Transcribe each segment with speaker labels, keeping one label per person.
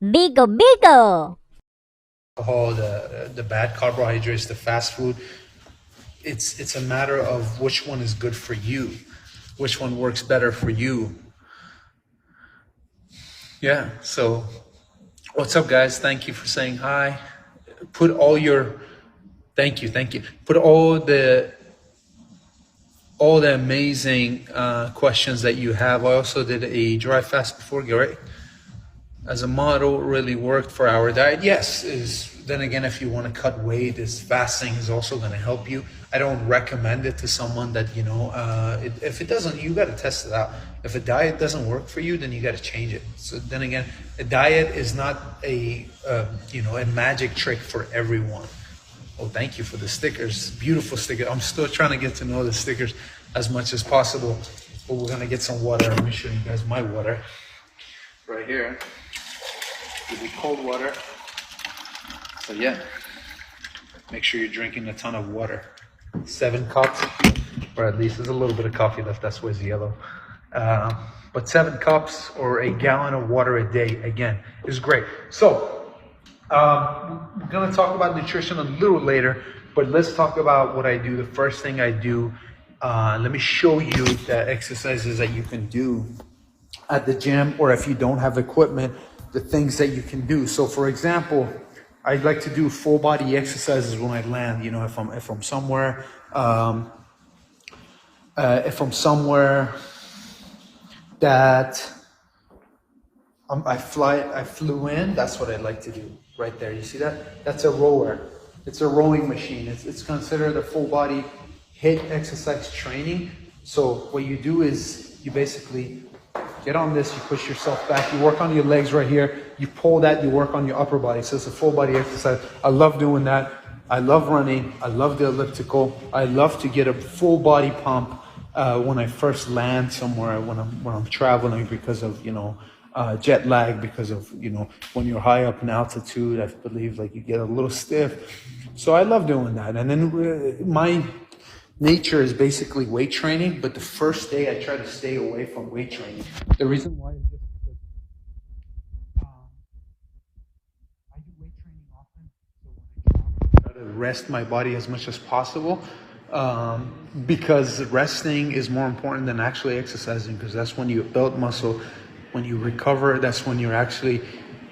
Speaker 1: Bigo Bigo!
Speaker 2: Alcohol, the bad carbohydrates, the fast food. It's a matter of which one is good for you, which one works better for you. Yeah. So, what's up, guys? Thank you for saying hi. Put all your thank you. Put all the amazing questions that you have. I also did a dry fast before, right? As a model, really worked for our diet. Yes, then again, if you want to cut weight, is fasting is also going to help you. I don't recommend it to someone that if it doesn't, you got to test it out. If a diet doesn't work for you, then you got to change it. So then again, a diet is not a magic trick for everyone. Oh, thank you for the stickers. Beautiful sticker. I'm still trying to get to know the stickers as much as possible. But we're gonna get some water. Let me show you guys my water. Right here. It'll be cold water. So yeah. Make sure you're drinking a ton of water. 7 cups, or at least there's a little bit of coffee left. That's why it's yellow. But 7 cups or a gallon of water a day, again, is great. So we're going to talk about nutrition a little later, but let's talk about what I do. The first thing I do, let me show you the exercises that you can do at the gym, or if you don't have equipment, the things that you can do. So for example, I like to do full body exercises when I land. You know, if I'm somewhere, that I flew in, that's what I like to do right there. You see that? That's a rower. It's a rowing machine. It's considered a full body HIIT exercise training. So what you do is you basically get on this, you push yourself back, you work on your legs right here, you pull that, you work on your upper body. So it's a full body exercise. I love doing that. I love running. I love the elliptical. I love to get a full body pump when I first land somewhere, when I'm traveling, because of, jet lag, because of, when you're high up in altitude, I believe like you get a little stiff. So I love doing that. And then my nature is basically weight training, but the first day I try to stay away from weight training. The reason why is just because I do weight training often, so when I travel, I try to rest my body as much as possible. Because resting is more important than actually exercising, because that's when you build muscle. When you recover, that's when you're actually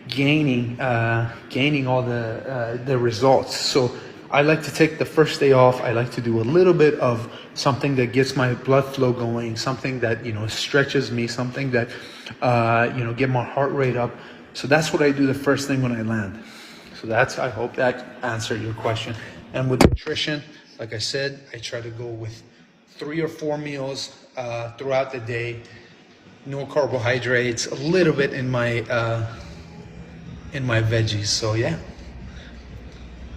Speaker 2: gaining all the results. So I like to take the first day off. I like to do a little bit of something that gets my blood flow going, something that stretches me, something that get my heart rate up. So that's what I do the first thing when I land. So I hope that answered your question. And with nutrition, like I said, I try to go with 3 or 4 meals throughout the day. No carbohydrates, a little bit in my veggies. So yeah.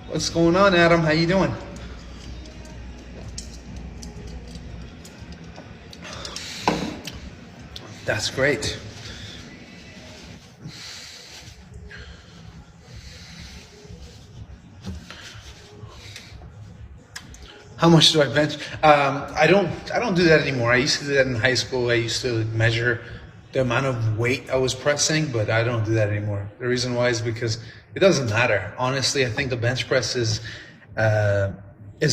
Speaker 2: What's going on, Adam? How you doing? That's great. How much do I bench? I don't do that anymore. I used to do that in high school. I used to measure the amount of weight I was pressing, but I don't do that anymore. The reason why is because it doesn't matter. Honestly, I think the bench press is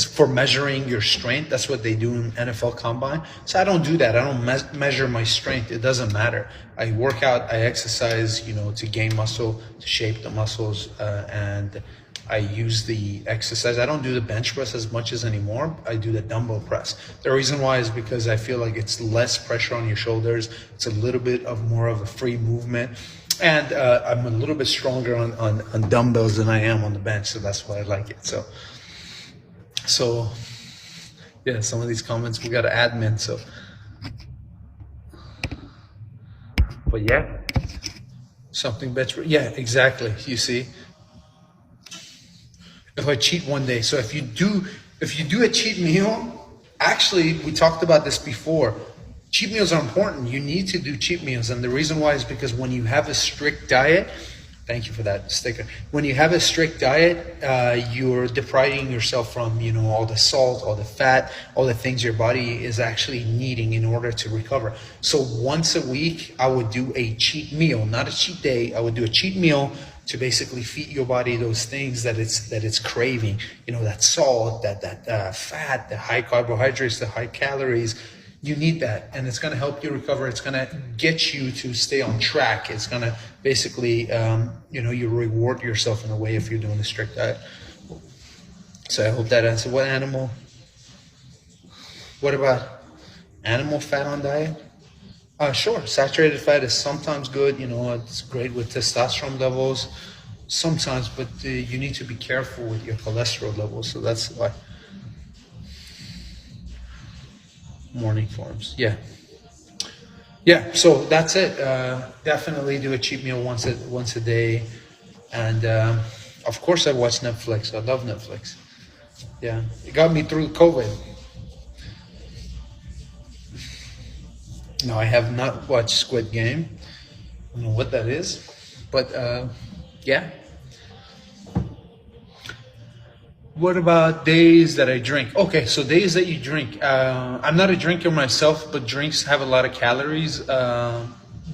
Speaker 2: for measuring your strength. That's what they do in NFL Combine. So I don't do that. I don't measure my strength. It doesn't matter. I work out, I exercise, to gain muscle, to shape the muscles, and I use the exercise. I don't do the bench press as much as anymore. I do the dumbbell press. The reason why is because I feel like it's less pressure on your shoulders. It's a little bit more of a free movement. And I'm a little bit stronger on dumbbells than I am on the bench. So that's why I like it. So yeah, some of these comments, we got an admin. So, but yeah, something better. Yeah, exactly. You see? If I cheat one day. So if you do a cheat meal, actually, we talked about this before. Cheat meals are important. You need to do cheat meals. And the reason why is because when you have a strict diet, Thank you for that sticker. When you have a strict diet, you're depriving yourself from, all the salt, all the fat, all the things your body is actually needing in order to recover. So once a week, I would do a cheat meal, not a cheat day. I would do a cheat meal to basically feed your body those things that it's craving. That salt, that fat, the high carbohydrates, the high calories. You need that, and it's going to help you recover. It's going to get you to stay on track. It's going to basically, you reward yourself in a way if you're doing a strict diet. So I hope that answers. What about animal fat on diet? Sure, saturated fat is sometimes good. It's great with testosterone levels sometimes, but you need to be careful with your cholesterol levels. So that's why. Morning forms, yeah. So that's it. Definitely do a cheat meal once a day, and of course I watch Netflix. I love Netflix. Yeah, it got me through COVID. No, I have not watched Squid Game. I don't know what that is, but yeah. What about days that I drink? Okay, so days that you drink. I'm not a drinker myself, but drinks have a lot of calories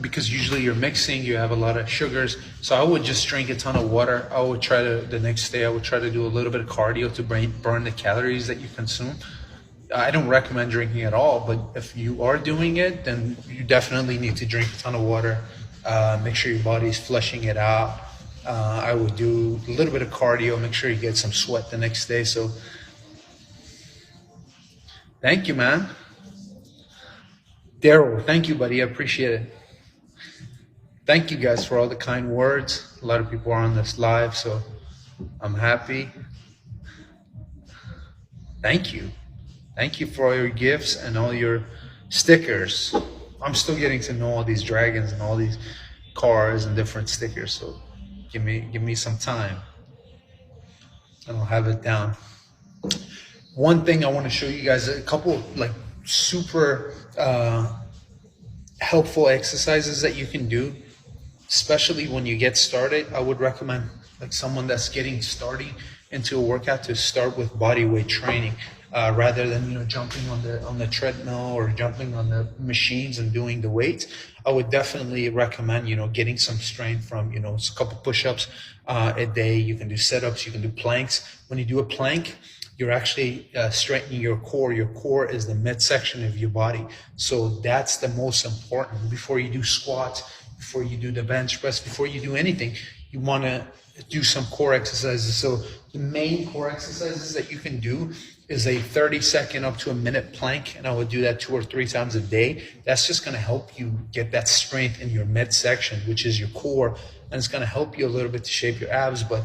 Speaker 2: because usually you're mixing, you have a lot of sugars. So I would just drink a ton of water. The next day, I would try to do a little bit of cardio to burn the calories that you consume. I don't recommend drinking at all, but if you are doing it, then you definitely need to drink a ton of water. Make sure your body's flushing it out. I would do a little bit of cardio, make sure you get some sweat the next day. So thank you, man. Daryl, thank you, buddy. I appreciate it. Thank you guys for all the kind words. A lot of people are on this live, so I'm happy. Thank you. Thank you for all your gifts and all your stickers. I'm still getting to know all these dragons and all these cars and different stickers, so give me some time and I'll have it down. One thing I want to show you guys, a couple super helpful exercises that you can do, especially when you get started. I would recommend someone that's getting started into a workout to start with body weight training rather than jumping on the treadmill or jumping on the machines and doing the weights. I would definitely recommend getting some strength from a couple push-ups a day. You can do sit-ups, you can do planks. When you do a plank, you're actually strengthening your core. Your core is the midsection of your body, so that's the most important. Before you do squats, before you do the bench press, before you do anything, you want to do some core exercises. So the main core exercises that you can do is a 30-second up to a minute plank, and I would do that 2 or 3 times a day. That's just going to help you get that strength in your midsection, which is your core, and it's going to help you a little bit to shape your abs, but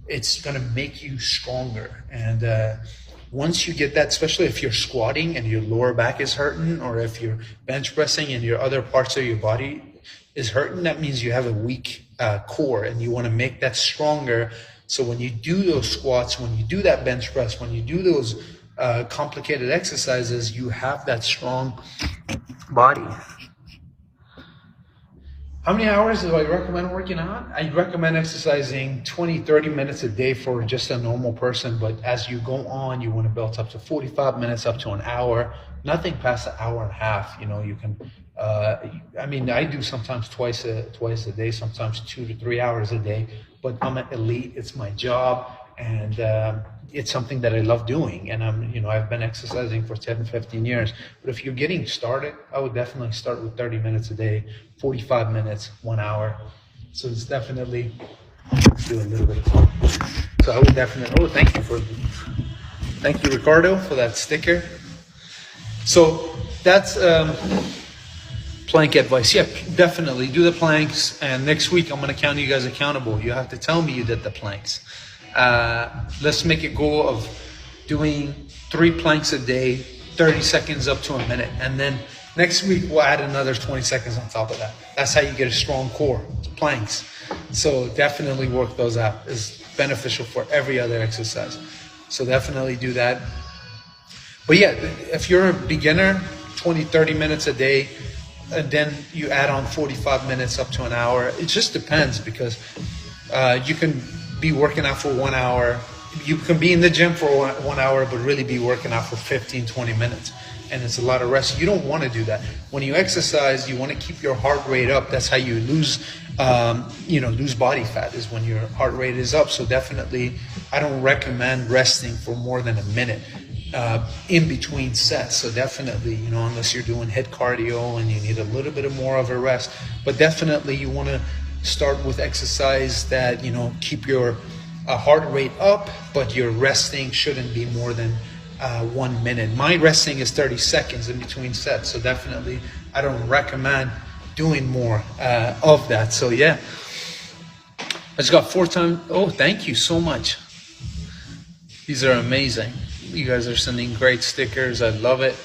Speaker 2: it's going to make you stronger. And once you get that, especially if you're squatting and your lower back is hurting, or if you're bench pressing and your other parts of your body is hurting, that means you have a weak core, and you want to make that stronger. So when you do those squats, when you do that bench press, when you do those complicated exercises, you have that strong body. How many hours do I recommend working out? I recommend exercising 20-30 minutes a day for just a normal person, but as you go on, you want to build up to 45 minutes, up to an hour. Nothing past an hour and a half. You can. I do sometimes twice a day, sometimes 2 to 3 hours a day. But I'm an elite. It's my job, and it's something that I love doing. And I've been exercising for 10, 15 years. But if you're getting started, I would definitely start with 30 minutes a day, 45 minutes, 1 hour. So it's definitely do a little bit of fun. So I would definitely. Thank you, Ricardo, for that sticker. So that's plank advice. Yeah, definitely do the planks, and next week I'm going to count you guys accountable. You have to tell me you did the planks. Let's make a goal of doing 3 planks a day, 30 seconds up to a minute, and then next week we'll add another 20 seconds on top of that. That's how you get a strong core, planks. So definitely work those out. It's beneficial for every other exercise. So definitely do that. But yeah, if you're a beginner, 20-30 minutes a day, and then you add on 45 minutes up to an hour. It just depends, because You can be working out for 1 hour. You can be in the gym for 1 hour, but really be working out for 15, 20 minutes. And it's a lot of rest. You don't want to do that. When you exercise, you want to keep your heart rate up. That's how you lose, lose body fat, is when your heart rate is up. So definitely, I don't recommend resting for more than a minute in between sets. So definitely, unless you're doing HIIT cardio and you need a little bit more of a rest. But definitely, you want to start with exercise that, keep your heart rate up, but your resting shouldn't be more than 1 minute. My resting is 30 seconds in between sets, so definitely I don't recommend doing more of that. So yeah, I just got 4 times. Oh, thank you so much. These are amazing. You guys are sending great stickers. I love it.